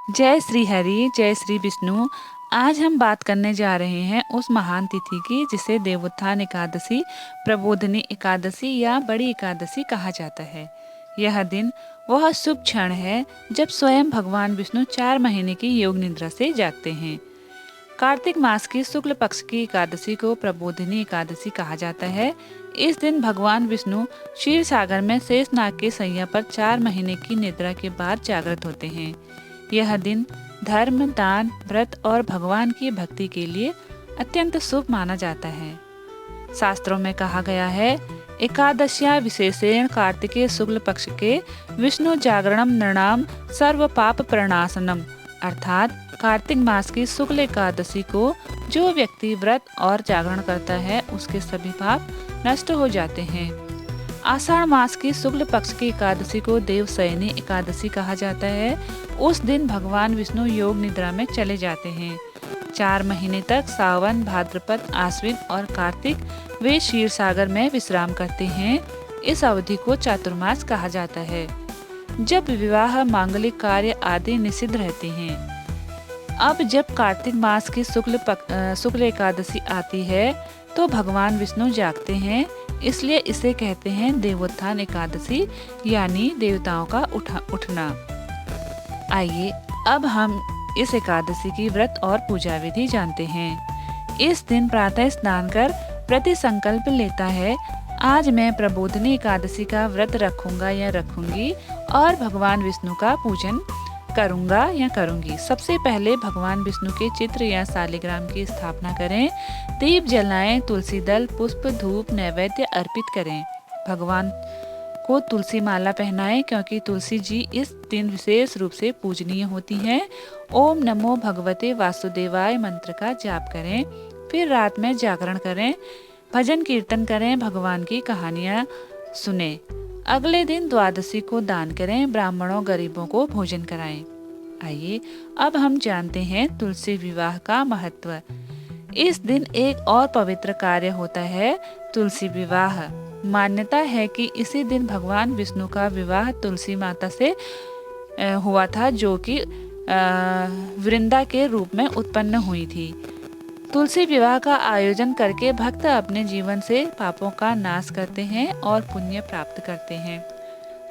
जय श्री हरि, जय श्री विष्णु। आज हम बात करने जा रहे हैं उस महान तिथि की जिसे देवोत्थान एकादशी, प्रबोधिनी एकादशी या बड़ी एकादशी कहा जाता है। यह दिन वह शुभ क्षण है जब स्वयं भगवान विष्णु 4 महीने की योग निद्रा से जागते हैं। कार्तिक मास की शुक्ल पक्ष की एकादशी को प्रबोधिनी एकादशी कहा जाता है। इस दिन भगवान विष्णु क्षीर सागर में शेषनाग के सैया पर 4 महीने की निद्रा के बाद जागृत होते हैं। यह दिन धर्म, दान, व्रत और भगवान की भक्ति के लिए अत्यंत शुभ माना जाता है। शास्त्रों में कहा गया है, एकादश्या विशेषेण कार्तिके शुक्ल पक्ष के विष्णु जागरणम नृणाम सर्व पाप प्रणाशनम, अर्थात कार्तिक मास की शुक्ल एकादशी को जो व्यक्ति व्रत और जागरण करता है उसके सभी पाप नष्ट हो जाते हैं। आषाढ़ मास की शुक्ल पक्ष की एकादशी को देवशयनी एकादशी कहा जाता है। उस दिन भगवान विष्णु योग निद्रा में चले जाते हैं। 4 महीने तक सावन, भाद्रपद, आश्विन और कार्तिक वे क्षीर सागर में विश्राम करते हैं। इस अवधि को चातुर्मास कहा जाता है, जब विवाह, मांगलिक कार्य आदि निषिद्ध रहते हैं। अब जब कार्तिक मास की शुक्ल एकादशी आती है तो भगवान विष्णु जागते हैं, इसलिए इसे कहते हैं देवोत्थान एकादशी, यानी देवताओं का उठना। आइए अब हम इस एकादशी की व्रत और पूजा विधि जानते हैं। इस दिन प्रातः स्नान कर प्रति संकल्प लेता है, आज मैं प्रबोधिनी एकादशी का व्रत रखूंगा या रखूंगी और भगवान विष्णु का पूजन करूंगा या करूंगी। सबसे पहले भगवान विष्णु के चित्र या शालिग्राम की स्थापना करें, दीप जलाएं, तुलसी दल, पुष्प, धूप, नैवेद्य अर्पित करें। भगवान को तुलसी माला पहनाएं, क्योंकि तुलसी जी इस दिन विशेष रूप से पूजनीय होती हैं। ओम नमो भगवते वासुदेवाय मंत्र का जाप करें। फिर रात में जागरण करें, भजन कीर्तन करें, भगवान की कहानियाँ सुने। अगले दिन द्वादशी को दान करें, ब्राह्मणों गरीबों को भोजन कराएं। आइए अब हम जानते हैं तुलसी विवाह का महत्व। इस दिन एक और पवित्र कार्य होता है, तुलसी विवाह। मान्यता है कि इसी दिन भगवान विष्णु का विवाह तुलसी माता से हुआ था, जो कि वृंदा के रूप में उत्पन्न हुई थी। तुलसी विवाह का आयोजन करके भक्त अपने जीवन से पापों का नाश करते हैं और पुण्य प्राप्त करते हैं।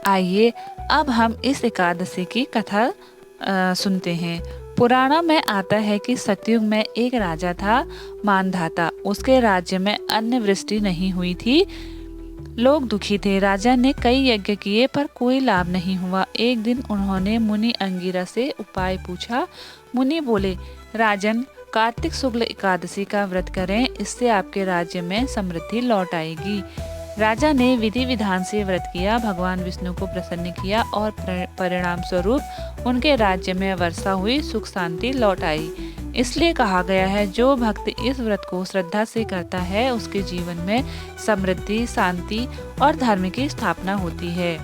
आइए अब हम इस एकादशी की कथा सुनते हैं। पुराणों में आता है कि सतयुग में एक राजा था, मानधाता। उसके राज्य में अन्न वृष्टि नहीं हुई थी, लोग दुखी थे। राजा ने कई यज्ञ किए पर कोई लाभ नहीं हुआ। एक दिन उन्होंने मुनि अंगिरा से उपाय पूछा। मुनि बोले, राजन, कार्तिक शुक्ल एकादशी का व्रत करें, इससे आपके राज्य में समृद्धि लौट आएगी। राजा ने विधि विधान से व्रत किया, भगवान विष्णु को प्रसन्न किया और परिणाम स्वरूप उनके राज्य में वर्षा हुई, सुख शांति लौट आई। इसलिए कहा गया है, जो भक्त इस व्रत को श्रद्धा से करता है उसके जीवन में समृद्धि, शांति और धर्म की स्थापना होती है।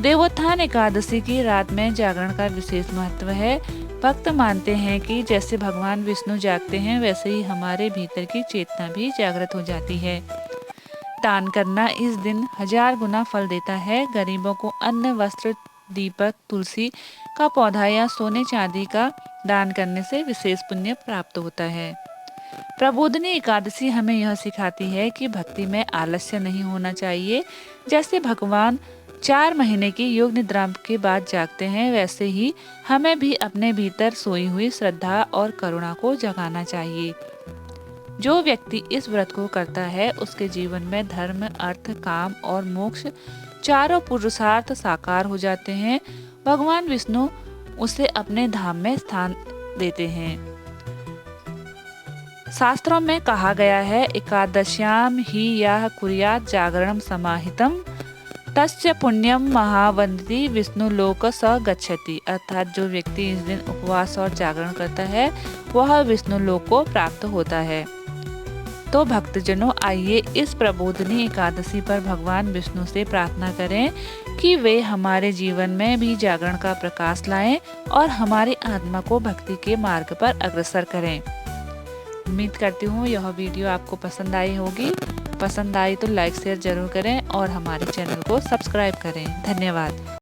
देवोत्थान एकादशी की रात में जागरण का विशेष महत्व है। भक्त मानते हैं कि जैसे भगवान विष्णु जागते हैं, वैसे ही हमारे भीतर की चेतना भी जागृत हो जाती है। दान करना इस दिन 1000 गुना फल देता है। गरीबों को अन्न, वस्त्र, दीपक, तुलसी का पौधा या सोने चांदी का दान करने से विशेष पुण्य प्राप्त होता है। प्रबोधिनी एकादशी हमें यह सिखाती है कि भक्ति में आलस्य नहीं होना चाहिए। जैसे भगवान 4 महीने की योग निद्रा के बाद जागते हैं, वैसे ही हमें भी अपने भीतर सोई हुई श्रद्धा और करुणा को जगाना चाहिए। जो व्यक्ति इस व्रत को करता है उसके जीवन में धर्म, अर्थ, काम और मोक्ष चारों पुरुषार्थ साकार हो जाते हैं। भगवान विष्णु उसे अपने धाम में स्थान देते हैं। शास्त्रों में कहा गया है, एकादश्याम ही यः कुर्यात् जागरणम समाहितम तस्य पुण्यम महावन्ति विष्णु लोक स गच्छति, अर्थात जो व्यक्ति इस दिन उपवास और जागरण करता है वह विष्णु लोक को प्राप्त होता है। तो भक्तजनों, आइए इस प्रबोधिनी एकादशी पर भगवान विष्णु से प्रार्थना करें कि वे हमारे जीवन में भी जागरण का प्रकाश लाएं और हमारी आत्मा को भक्ति के मार्ग पर अग्रसर करें। उम्मीद करती हूँ यह वीडियो आपको पसंद आई होगी। पसंद आई तो लाइक शेयर जरूर करें और हमारे चैनल को सब्सक्राइब करें। धन्यवाद।